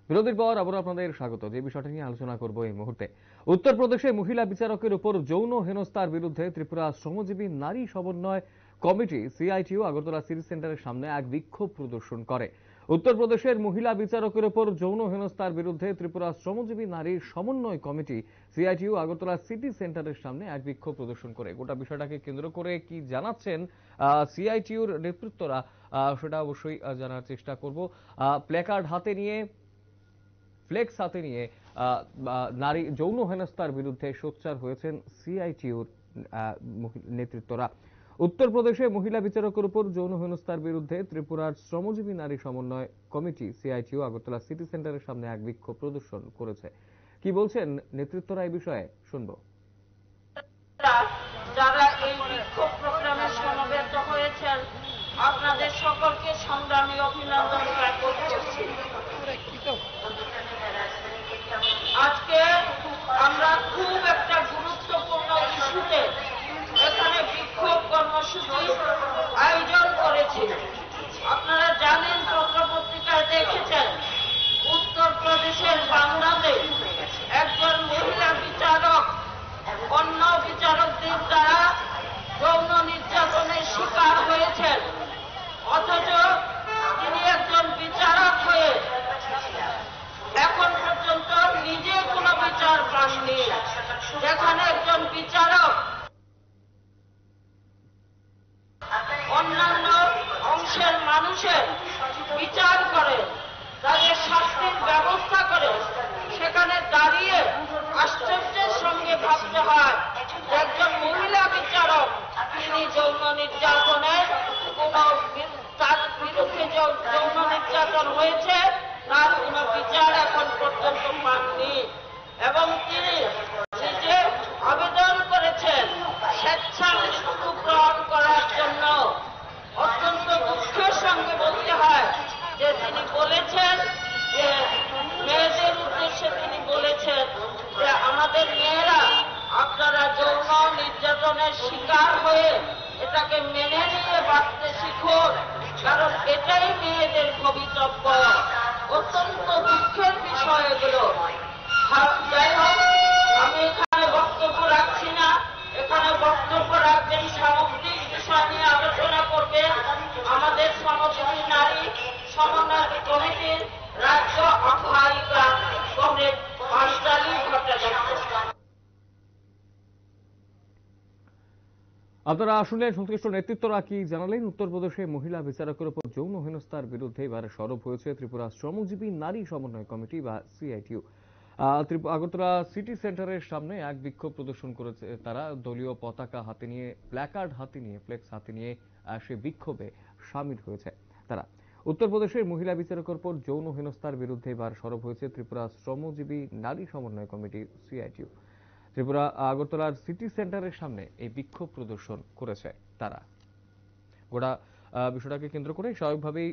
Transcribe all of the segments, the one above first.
বিরতির পর আবার আপনাদের স্বাগত। যে বিষয়টা নিয়ে আলোচনা করব এই মুহূর্তে, উত্তরপ্রদেশে মহিলা বিচারকের উপর যৌন হেনস্থার বিরুদ্ধে ত্রিপুরা শ্রমজীবী নারী সমন্বয় কমিটি সিআইটিইউ আগরতলা সিটি সেন্টারের সামনে এক বিক্ষোভ প্রদর্শন করে। উত্তরপ্রদেশের মহিলা বিচারকের উপর যৌন হেনস্থার বিরুদ্ধে ত্রিপুরা শ্রমজীবী নারী সমন্বয় কমিটি সিআইটিইউ আগরতলা সিটি সেন্টারের সামনে এক বিক্ষোভ প্রদর্শন করে। গোটা বিষয়টাকে কেন্দ্র করে কি জানাচ্ছেন সিআইটিইউর নেতৃত্বরা, সেটা অবশ্যই জানার চেষ্টা করব। প্ল্যাকার্ড হাতে নিয়ে, ফ্লেক্স হাতে নিয়ে নারী যৌন হেনস্থার বিরুদ্ধে সোচ্চার হয়েছেন সিআইটিইউর নেতৃত্বরা। উত্তরপ্রদেশে মহিলা বিচারকের উপর যৌন হেনস্থার বিরুদ্ধে ত্রিপুরার শ্রমজীবী নারী সমন্বয় কমিটি সিআইটিইউ আগরতলা সিটি সেন্টারের সামনে এক বিক্ষোভ প্রদর্শন করেছে। কি বলছেন নেতৃত্বরা এই বিষয়ে শুনবো। যারা এই বিক্ষোভ প্রোগ্রামে সমবেত হয়েছেন আপনাদের সকলকে সংগ্রামী অভিনন্দন জ্ঞাপন করছি। আজকে আমরা খুব একটা গুরুত্বপূর্ণ ইস্যুতে এখানে বিক্ষোভ কর্মসূচি আয়োজন করেছি। আপনারা জানেন, পত্রপত্রিকায় দেখেছেন, উত্তরপ্রদেশের বাংলাতে একজন মহিলা বিচারক অন্য বিচারকদের দ্বারা যৌন নির্যাতনের শিকার হয়েছেন। অথচ তিনি একজন বিচারক হয়ে এখন পর্যন্ত নিজে কোনো বিচার পাননি। যেখানে একজন বিচারক অন্যান্য অংশের মানুষের বিচার করে, তাদের শাস্তির ব্যবস্থা করে, সেখানে দাঁড়িয়ে আশ্চর্যের সঙ্গে ভাবতে হয় যে একজন মহিলা বিচারক তিনি যৌন নির্যাতনের তার বিরুদ্ধে যৌন নির্যাতন হয়েছে, তার কোন বিচার এখন পর্যন্ত পাননি। এবং তিনি নিজে আবেদন করেছেন স্বেচ্ছা মৃত্যু গ্রহণ করার জন্য। অত্যন্ত দুঃখের সঙ্গে বলতে হয় যে তিনি বলেছেন যে মেয়েদের উদ্দেশ্যে তিনি বলেছেন যে আমাদের মেয়েরা, আপনারা যৌন নির্যাতনের শিকার হয়ে এটাকে মেনে নিয়ে বাঁচতে শিখুন, কারণ এটাই মেয়েদের ভবিতব্য। অত্যন্ত দুঃখের বিষয় এগুলো। যাই হোক, আমি এখানে বক্তব্য রাখছি না। এখানে বক্তব্য রাখবেন, সামগ্রিক বিষয় নিয়ে আলোচনা করবেন আমাদের শ্রমজীবী নারী সমন্বয় কমিটির রাজ্য আহ্বায়িকা কমরেড পাঞ্চালী ভট্টাচার্য। আপনারা শুনলেন সংশ্লিষ্ট নেতৃত্বরা কি জানালেন। উত্তরপ্রদেশে মহিলা বিচারকের উপর যৌন হেনস্থার বিরুদ্ধে এবার সরব হয়েছে ত্রিপুরা শ্রমজীবী নারী সমন্বয় কমিটি বা সিআইটিইউ। আগরতলা সিটি সেন্টারের সামনে এক বিক্ষোভ প্রদর্শন করেছে তারা। দলীয় পতাকা হাতে নিয়ে, প্ল্যাকার্ড হাতে নিয়ে, ফ্লেক্স হাতে নিয়ে সে বিক্ষোভে সামিল হয়েছে তারা। উত্তরপ্রদেশের মহিলা বিচারকের উপর যৌন হেনস্থার বিরুদ্ধে এবার সরব হয়েছে ত্রিপুরা শ্রমজীবী নারী সমন্বয় কমিটি সিআইটিইউ। ত্রিপুরা আগরতলার সিটি সেন্টারের সামনে এই বিক্ষোভ প্রদর্শন করেছে তারা। গোটা বিষয়টাকে কেন্দ্র করে স্বাভাবিকভাবেই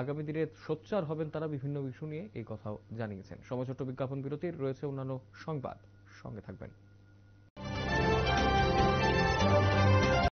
আগামী দিনে সোচ্চার হবেন তারা বিভিন্ন বিষয় নিয়ে, এই কথাও জানিয়েছেন। সময় ছোট্ট বিজ্ঞাপন বিরতির, রয়েছে অন্যান্য সংবাদ, সঙ্গে থাকবেন।